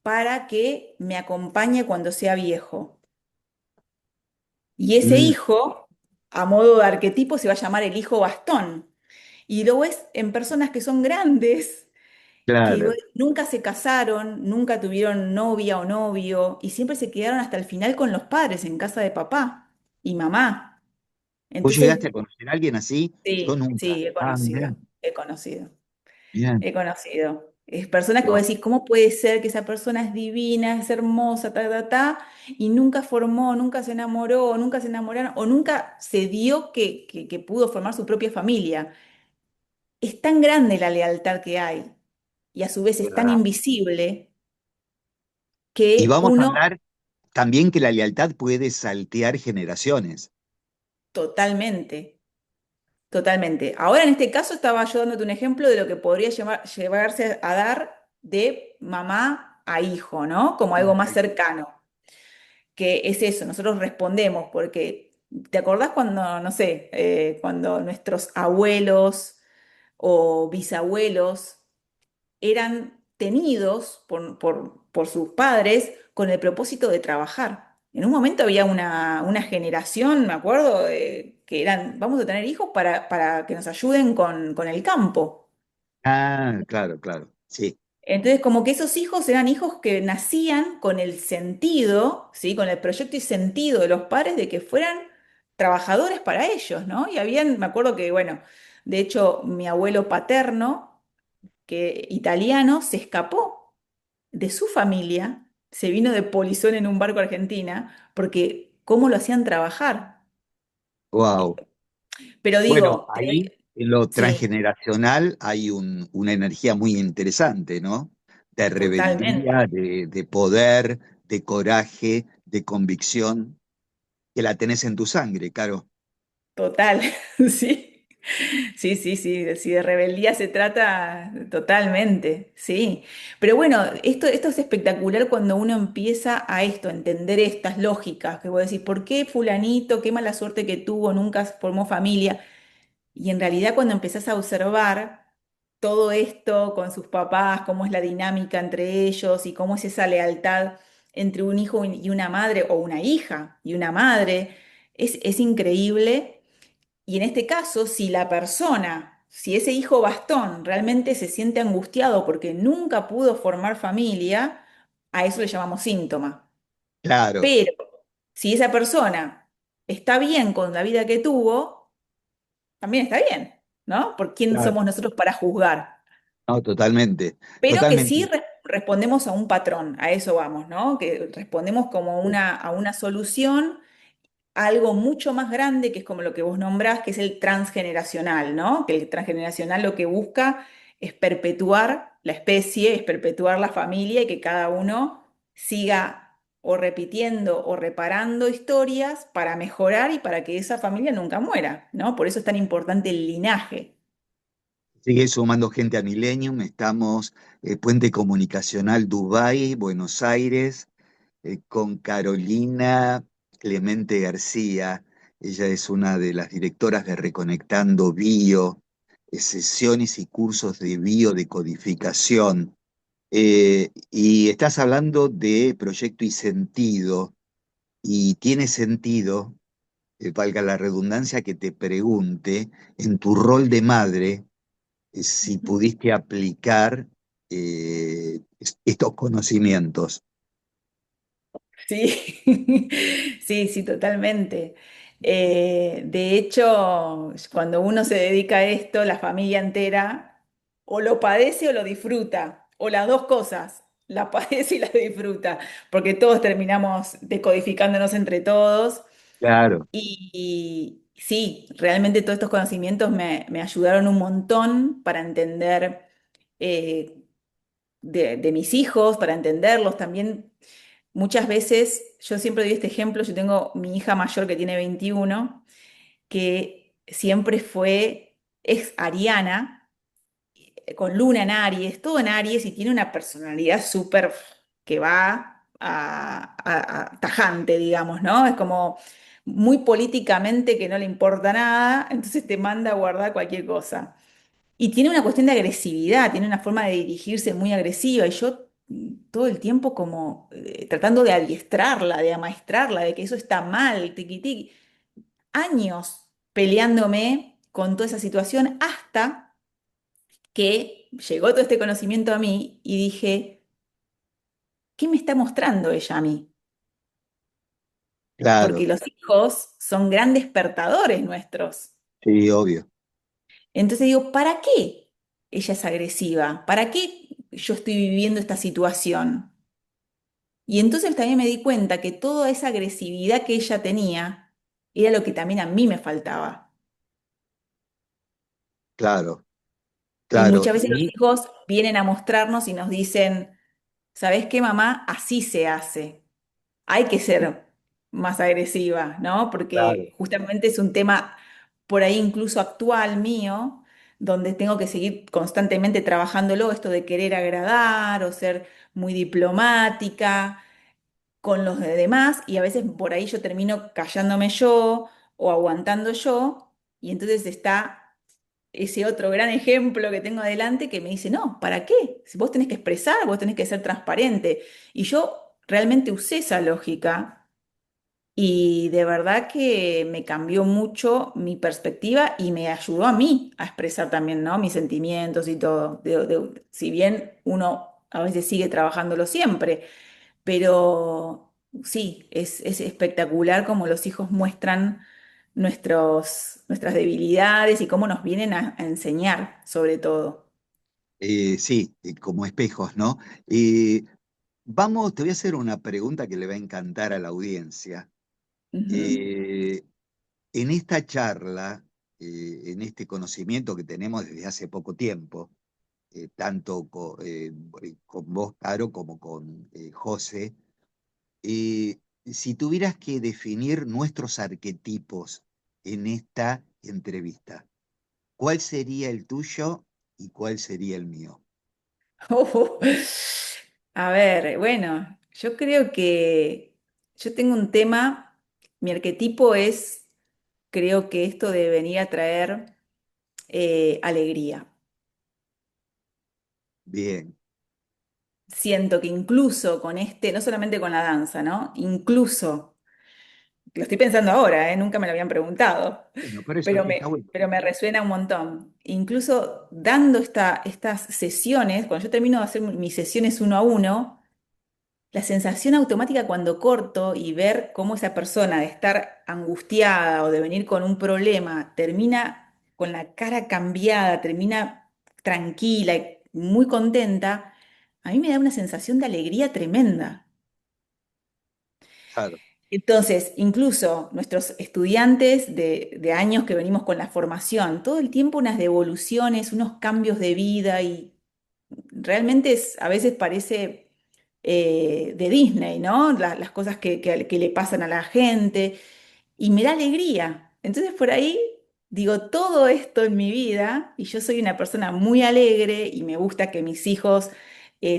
para que me acompañe cuando sea viejo. Y ese mm, hijo, a modo de arquetipo, se va a llamar el hijo bastón. Y lo ves en personas que son grandes que claro. nunca se casaron, nunca tuvieron novia o novio y siempre se quedaron hasta el final con los padres en casa de papá. y mamá. ¿Vos llegaste Entonces, a conocer a alguien así? Yo sí, nunca. sí, he Ah, mirá, conocido, he conocido. bien. He conocido. Es personas que vos Wow. decís, ¿cómo puede ser que esa persona es divina, es hermosa, ta, ta, ta, y nunca formó, nunca se enamoró, o nunca se enamoraron, o nunca se dio que pudo formar su propia familia? Es tan grande la lealtad que hay, y a su vez Es es tan verdad. invisible, Y que vamos a uno hablar también que la lealtad puede saltear generaciones. totalmente, totalmente. Ahora en este caso estaba yo dándote un ejemplo de lo que podría llevarse a dar de mamá a hijo, ¿no? Como algo más cercano. Que es eso, nosotros respondemos, porque ¿te acordás cuando, no sé, cuando nuestros abuelos o bisabuelos eran tenidos por sus padres con el propósito de trabajar? En un momento había una generación, me acuerdo, que eran, vamos a tener hijos para que nos ayuden con el campo. Ah, claro, claro. Sí, Entonces, como que esos hijos eran hijos que nacían con el sentido, ¿sí? Con el proyecto y sentido de los padres de que fueran trabajadores para ellos, ¿no? Y habían, me acuerdo que, bueno, de hecho, mi abuelo paterno, que italiano, se escapó de su familia, se vino de polizón en un barco a Argentina, porque cómo lo hacían trabajar. wow. Pero Bueno, digo, ahí en lo sí, transgeneracional hay una energía muy interesante, ¿no? De totalmente, rebeldía, de poder, de coraje, de convicción, que la tenés en tu sangre, Caro. total, sí. Sí, sí, sí, si de rebeldía se trata, totalmente, sí. Pero bueno, esto es espectacular cuando uno empieza a esto, a entender estas lógicas, que vos decís, ¿por qué fulanito, qué mala suerte que tuvo, nunca formó familia? Y en realidad cuando empezás a observar todo esto con sus papás, cómo es la dinámica entre ellos y cómo es esa lealtad entre un hijo y una madre, o una hija y una madre, es increíble. Y en este caso, si la persona, si ese hijo bastón realmente se siente angustiado porque nunca pudo formar familia, a eso le llamamos síntoma. Claro, Pero si esa persona está bien con la vida que tuvo, también está bien, ¿no? ¿Por quién claro. somos nosotros para juzgar? No, totalmente, Pero que sí totalmente. respondemos a un patrón, a eso vamos, ¿no? Que respondemos como a una solución, algo mucho más grande, que es como lo que vos nombrás, que es el transgeneracional, ¿no? Que el transgeneracional lo que busca es perpetuar la especie, es perpetuar la familia y que cada uno siga o repitiendo o reparando historias para mejorar y para que esa familia nunca muera, ¿no? Por eso es tan importante el linaje. Sigue sumando gente a Millennium, estamos Puente Comunicacional Dubái, Buenos Aires, con Carolina Clemente García. Ella es una de las directoras de Reconectando Bio, sesiones y cursos de biodecodificación. Y estás hablando de proyecto y sentido, y tiene sentido, valga la redundancia, que te pregunte en tu rol de madre si pudiste aplicar estos conocimientos. Sí, sí, sí, totalmente. De hecho, cuando uno se dedica a esto, la familia entera o lo padece o lo disfruta, o las dos cosas, la padece y la disfruta, porque todos terminamos decodificándonos entre todos. Claro. Y sí, realmente todos estos conocimientos me ayudaron un montón para entender eh, de mis hijos, para entenderlos también. Muchas veces, yo siempre doy este ejemplo, yo tengo mi hija mayor que tiene 21, que siempre es ariana, con luna en Aries, todo en Aries, y tiene una personalidad súper que va a tajante, digamos, ¿no? Es como muy políticamente que no le importa nada, entonces te manda a guardar cualquier cosa. Y tiene una cuestión de agresividad, tiene una forma de dirigirse muy agresiva y yo todo el tiempo como tratando de adiestrarla, de amaestrarla, de que eso está mal, tiqui, tiqui. Años peleándome con toda esa situación hasta que llegó todo este conocimiento a mí y dije, ¿qué me está mostrando ella a mí? porque Claro, los hijos son grandes despertadores nuestros. sí, obvio. Entonces digo, ¿para qué ella es agresiva? ¿Para qué yo estoy viviendo esta situación? Y entonces también me di cuenta que toda esa agresividad que ella tenía era lo que también a mí me faltaba. Claro, Y claro. muchas veces los Y hijos vienen a mostrarnos y nos dicen, ¿sabes qué, mamá? Así se hace. Hay que ser más agresiva, ¿no? claro. Porque justamente es un tema por ahí incluso actual mío, donde tengo que seguir constantemente trabajándolo, esto de querer agradar o ser muy diplomática con los demás, y a veces por ahí yo termino callándome yo o aguantando yo, y entonces está ese otro gran ejemplo que tengo adelante que me dice, no, ¿para qué? Si vos tenés que expresar, vos tenés que ser transparente. Y yo realmente usé esa lógica y de verdad que me cambió mucho mi perspectiva y me ayudó a mí a expresar también, ¿no? Mis sentimientos y todo. Si bien uno a veces sigue trabajándolo siempre, pero sí, es espectacular cómo los hijos muestran nuestras debilidades y cómo nos vienen a enseñar, sobre todo. Sí, como espejos, ¿no? Eh, Vamos, te voy a hacer una pregunta que le va a encantar a la audiencia. Ujú. Eh, en esta charla, en este conocimiento que tenemos desde hace poco tiempo, tanto con vos, Caro, como con José, si tuvieras que definir nuestros arquetipos en esta entrevista, ¿cuál sería el tuyo y cuál sería el mío? Oh, a ver, bueno, yo creo que yo tengo un tema, mi arquetipo es, creo que esto de venir a traer alegría. Bien. Siento que incluso con este, no solamente con la danza, ¿no? Incluso, lo estoy pensando ahora, ¿eh? Nunca me lo habían preguntado, Bueno, pero eso pero está bueno. pero me resuena un montón. Incluso dando estas sesiones, cuando yo termino de hacer mis sesiones uno a uno, la sensación automática cuando corto y ver cómo esa persona de estar angustiada o de venir con un problema termina con la cara cambiada, termina tranquila y muy contenta, a mí me da una sensación de alegría tremenda. Claro, Entonces, incluso nuestros estudiantes de años que venimos con la formación, todo el tiempo unas devoluciones, unos cambios de vida y realmente a veces parece de Disney, ¿no? Las cosas que le pasan a la gente y me da alegría. Entonces por ahí digo, todo esto en mi vida, y yo soy una persona muy alegre y me gusta que mis hijos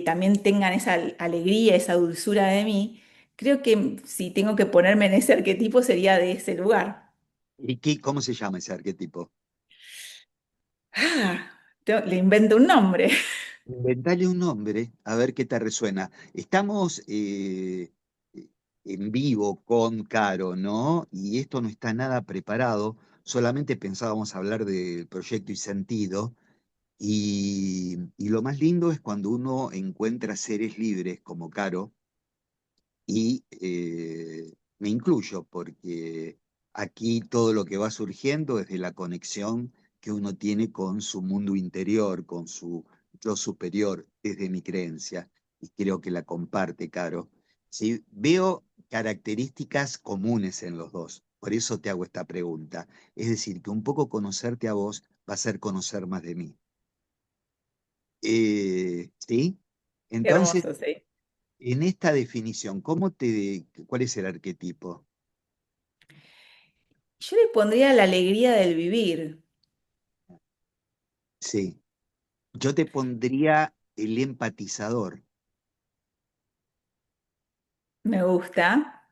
también tengan esa alegría, esa dulzura de mí, creo que si tengo que ponerme en ese arquetipo sería de ese lugar. ¿y cómo se llama ese arquetipo? Ah, le invento un nombre. Inventale un nombre, a ver qué te resuena. Estamos en vivo con Caro, ¿no? Y esto no está nada preparado, solamente pensábamos hablar del proyecto y sentido. Y lo más lindo es cuando uno encuentra seres libres como Caro, y me incluyo porque aquí todo lo que va surgiendo es de la conexión que uno tiene con su mundo interior, con su yo superior, desde mi creencia, y creo que la comparte, Caro. Sí, veo características comunes en los dos, por eso te hago esta pregunta. Es decir, que un poco conocerte a vos va a ser conocer más de mí. ¿Sí? Qué Entonces, hermoso, sí. en esta definición, ¿cuál es el arquetipo? Yo le pondría la alegría del vivir. Sí, yo te pondría el empatizador. Me gusta.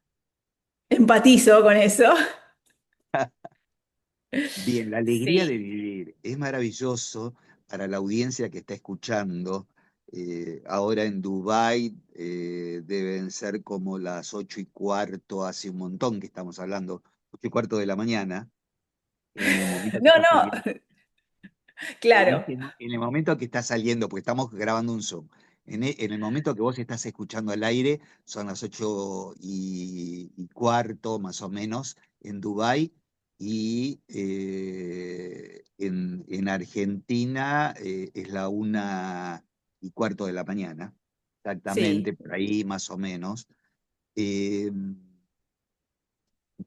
Empatizo con eso. Bien, la alegría de Sí. vivir es maravilloso para la audiencia que está escuchando. Ahora en Dubái deben ser como las 8:15, hace un montón que estamos hablando, 8:15 de la mañana, en el momento que No, está no, saliendo, claro. en el momento que está saliendo, porque estamos grabando un Zoom. En el momento que vos estás escuchando al aire, son las 8:15, más o menos, en Dubái, y en Argentina es la 1:15 de la mañana, exactamente, Sí. por ahí más o menos. Eh,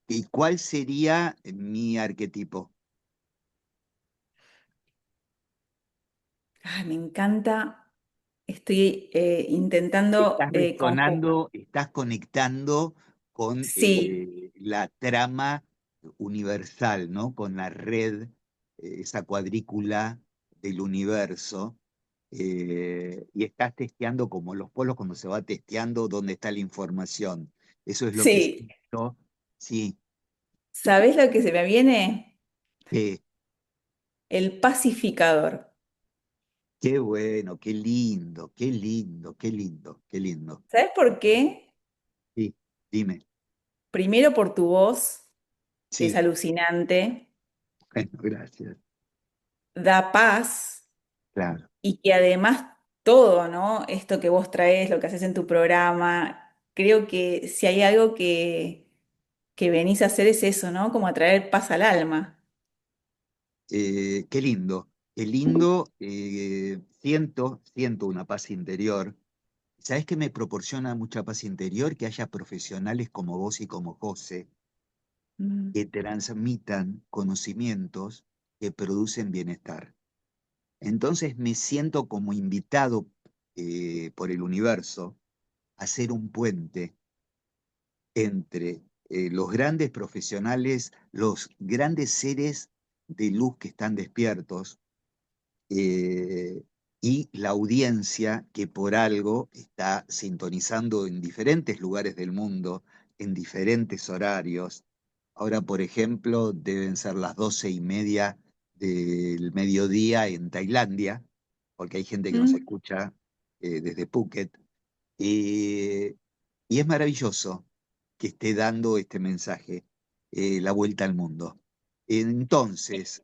¿Y cuál sería mi arquetipo? Ay, me encanta. Estoy intentando Estás conectando con Sí, la trama universal, ¿no? Con la red, esa cuadrícula del universo, y estás testeando como los polos cuando se va testeando dónde está la información. Eso es lo que sí. siento. Sí, ¿Sabés lo que se me viene? qué, El pacificador. qué bueno, qué lindo, qué lindo, qué lindo, qué lindo. ¿Sabés por qué? Sí, dime. Primero por tu voz, que es Sí, alucinante, bueno, gracias. da paz Claro. y que además todo, ¿no? Esto que vos traes, lo que haces en tu programa, creo que si hay algo que venís a hacer es eso, ¿no? Como a traer paz al alma. Qué lindo, qué lindo. Siento una paz interior. ¿Sabes qué me proporciona mucha paz interior? Que haya profesionales como vos y como José Mm. que transmitan conocimientos que producen bienestar. Entonces me siento como invitado por el universo a ser un puente entre los grandes profesionales, los grandes seres de luz que están despiertos, eh, y la audiencia que por algo está sintonizando en diferentes lugares del mundo, en diferentes horarios. Ahora, por ejemplo, deben ser las 12:30 del mediodía en Tailandia, porque hay gente que nos Mm. escucha desde Phuket. Eh, y es maravilloso que esté dando este mensaje, la vuelta al mundo. Entonces,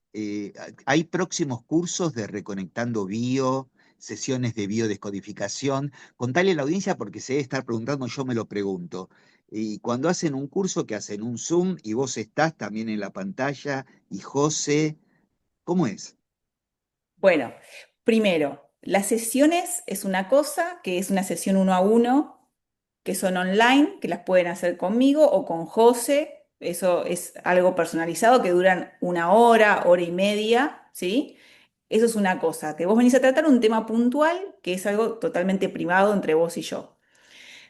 hay próximos cursos de Reconectando Bio, sesiones de biodescodificación. Contale a la audiencia porque se debe estar preguntando, yo me lo pregunto. Y cuando hacen un curso, que hacen un Zoom y vos estás también en la pantalla y José, ¿cómo es? Bueno, primero, las sesiones es una cosa, que es una sesión uno a uno, que son online, que las pueden hacer conmigo o con José. Eso es algo personalizado que duran una hora, hora y media, ¿sí? Eso es una cosa, que vos venís a tratar un tema puntual, que es algo totalmente privado entre vos y yo.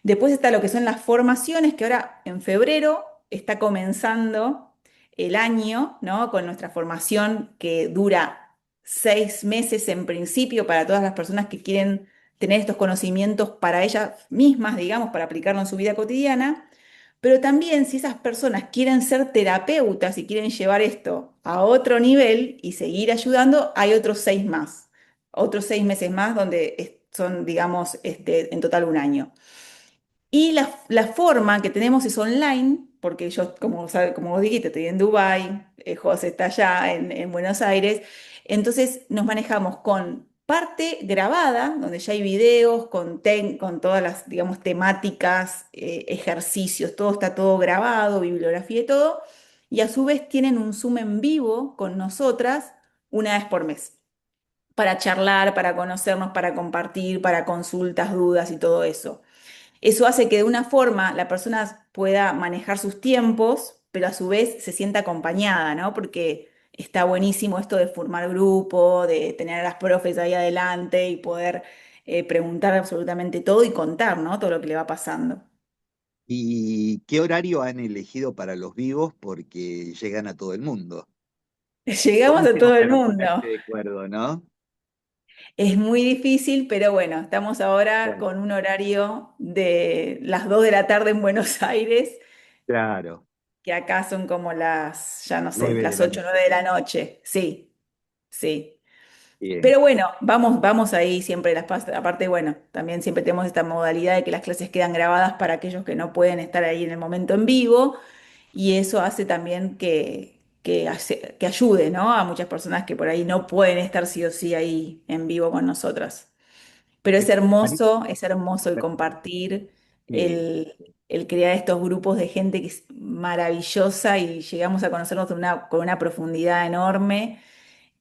Después está lo que son las formaciones, que ahora en febrero está comenzando el año, ¿no? Con nuestra formación que dura 6 meses en principio para todas las personas que quieren tener estos conocimientos para ellas mismas, digamos, para aplicarlo en su vida cotidiana. Pero también si esas personas quieren ser terapeutas y quieren llevar esto a otro nivel y seguir ayudando, hay otros 6 meses más donde son, digamos, en total un año. Y la forma que tenemos es online, porque yo, como vos dijiste, estoy en Dubái, José está allá en Buenos Aires, entonces nos manejamos con parte grabada, donde ya hay videos, con todas las, digamos, temáticas, ejercicios, todo está todo grabado, bibliografía y todo, y a su vez tienen un Zoom en vivo con nosotras una vez por mes, para charlar, para conocernos, para compartir, para consultas, dudas y todo eso. Eso hace que de una forma la persona pueda manejar sus tiempos, pero a su vez se sienta acompañada, ¿no? Porque está buenísimo esto de formar grupo, de tener a las profes ahí adelante y poder preguntar absolutamente todo y contar, ¿no? Todo lo que le va pasando. ¿Y qué horario han elegido para los vivos? Porque llegan a todo el mundo. Llegamos a Buenísimo todo el para mundo. ponerse de acuerdo, ¿no? Es muy difícil, pero bueno, estamos ahora Claro, con un horario de las 2 de la tarde en Buenos Aires, claro, que acá son como ya no sé, 9 de las la 8 o 9 noche. de la noche. Sí, sí. Bien. Pero bueno, vamos ahí siempre aparte, bueno, también siempre tenemos esta modalidad de que las clases quedan grabadas para aquellos que no pueden estar ahí en el momento en vivo, y eso hace también que ayude, ¿no? A muchas personas que por ahí no pueden estar sí o sí ahí en vivo con nosotras. Pero ¿Te parece? es hermoso el compartir, Sí, el crear estos grupos de gente que es maravillosa y llegamos a conocernos con una profundidad enorme,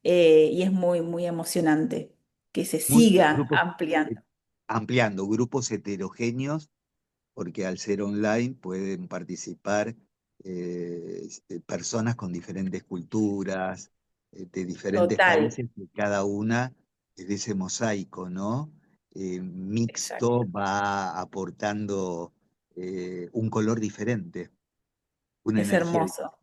y es muy, muy emocionante que se siga grupos ampliando. eh, ampliando, grupos heterogéneos, porque al ser online pueden participar personas con diferentes culturas, de diferentes Total, países, y cada una de ese mosaico, ¿no? Mixto exacto. va aportando un color diferente, una Es energía hermoso, diferente.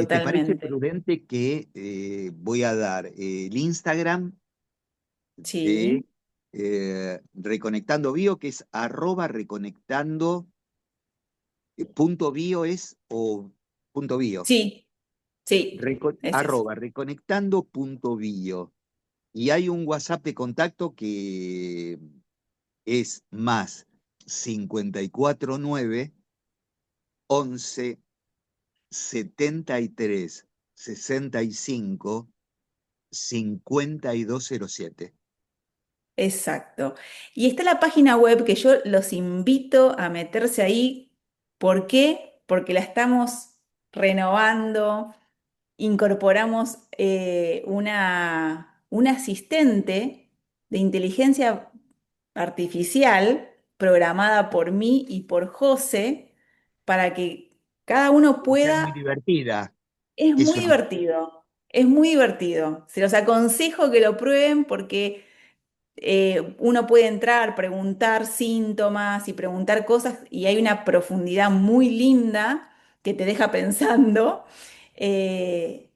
¿Te parece totalmente. prudente que voy a dar el Instagram de Sí, Reconectando Bio, que es @reconectando punto bio es o punto bio? sí, sí, es eso. Reconectando punto bio. Y hay un WhatsApp de contacto que es más 549 11 73 65 5207. Exacto. Y está la página web que yo los invito a meterse ahí. ¿Por qué? Porque la estamos renovando. Incorporamos una asistente de inteligencia artificial programada por mí y por José para que cada uno Va a ser muy pueda. divertida. Es muy Eso no. divertido. Es muy divertido. Se los aconsejo que lo prueben porque uno puede entrar, preguntar síntomas y preguntar cosas y hay una profundidad muy linda que te deja pensando. Eh,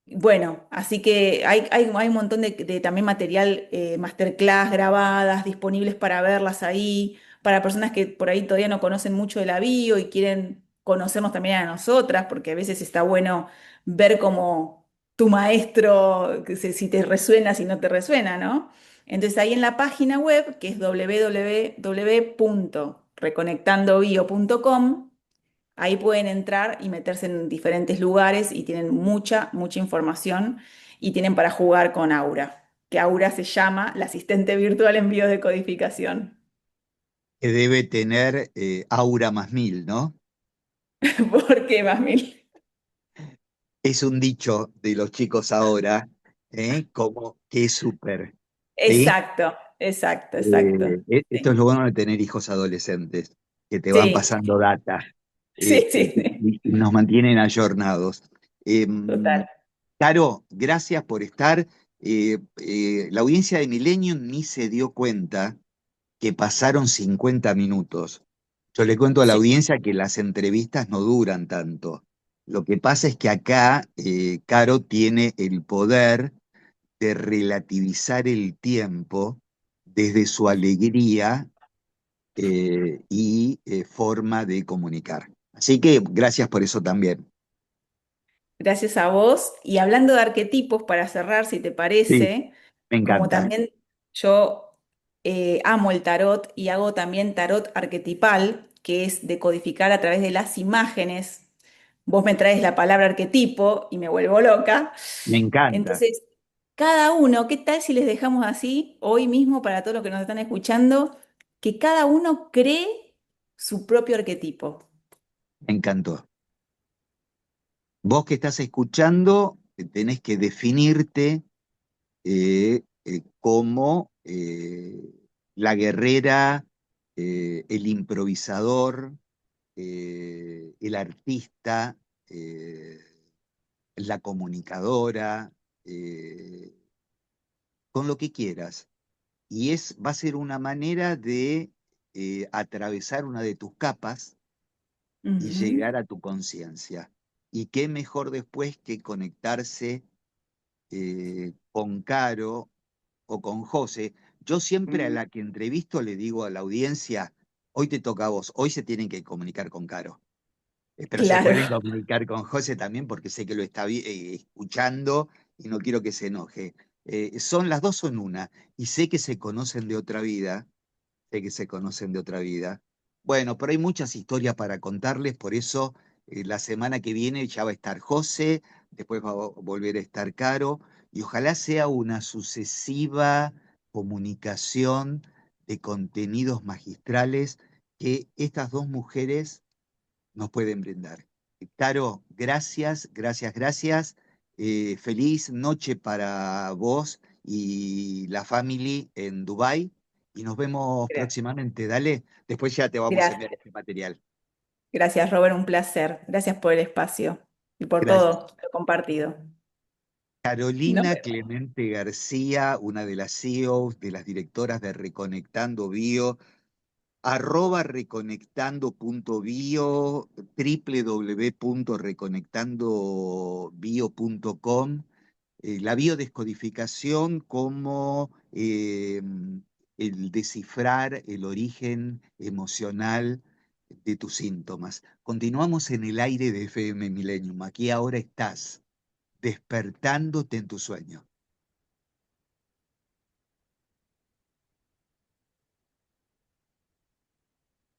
bueno, así que hay un montón de también material, masterclass grabadas, disponibles para verlas ahí, para personas que por ahí todavía no conocen mucho de la bio y quieren conocernos también a nosotras, porque a veces está bueno ver como tu maestro, si te resuena, si no te resuena, ¿no? Entonces ahí en la página web, que es www.reconectandobio.com, ahí pueden entrar y meterse en diferentes lugares y tienen mucha, mucha información y tienen para jugar con Aura, que Aura se llama la asistente virtual en biodecodificación. Que debe tener aura más mil, ¿no? ¿Por qué, Mamil? Es un dicho de los chicos ahora, como que es súper, ¿sí? Exacto, exacto, exacto. Esto es Sí, lo bueno de tener hijos adolescentes, que te van sí, pasando data sí, sí, sí, y nos mantienen ayornados. total. Caro, gracias por estar. La audiencia de Millennium ni se dio cuenta que pasaron 50 minutos. Yo le cuento a la Sí, audiencia que las entrevistas no duran tanto. Lo que pasa es que acá Caro tiene el poder de relativizar el tiempo desde su alegría y forma de comunicar. Así que gracias por eso también. gracias a vos. Y hablando de arquetipos, para cerrar, si te Sí, parece, me como encanta, también yo amo el tarot y hago también tarot arquetipal, que es decodificar a través de las imágenes. Vos me traes la palabra arquetipo y me vuelvo loca. me encanta, Entonces, cada uno, ¿qué tal si les dejamos así hoy mismo para todos los que nos están escuchando, que cada uno cree su propio arquetipo? me encantó. Vos que estás escuchando, tenés que definirte como la guerrera, el improvisador, el artista, eh, la comunicadora, eh, con lo que quieras. Y va a ser una manera de atravesar una de tus capas y Ujú. llegar a tu conciencia. Y qué mejor después que conectarse con Caro o con José. Yo siempre a la que entrevisto le digo a la audiencia, hoy te toca a vos, hoy se tienen que comunicar con Caro. Pero se Claro. pueden comunicar con José también porque sé que lo está escuchando y no quiero que se enoje. Las dos son una y sé que se conocen de otra vida, sé que se conocen de otra vida. Bueno, pero hay muchas historias para contarles, por eso la semana que viene ya va a estar José, después va a volver a estar Caro, y ojalá sea una sucesiva comunicación, de contenidos magistrales que estas dos mujeres nos pueden brindar. Caro, gracias, gracias, gracias. Feliz noche para vos y la family en Dubái y nos vemos Gracias. próximamente. Dale, después ya te vamos a enviar Gracias, este material. gracias, Robert, un placer. Gracias por el espacio y por Gracias. todo lo compartido. Nos Carolina vemos. Clemente García, una de las CEOs, de las directoras de Reconectando Bio, @reconectando.bio, www.reconectandobio.com. La biodescodificación como el descifrar el origen emocional de tus síntomas. Continuamos en el aire de FM Millennium. Aquí ahora estás despertándote en tu sueño.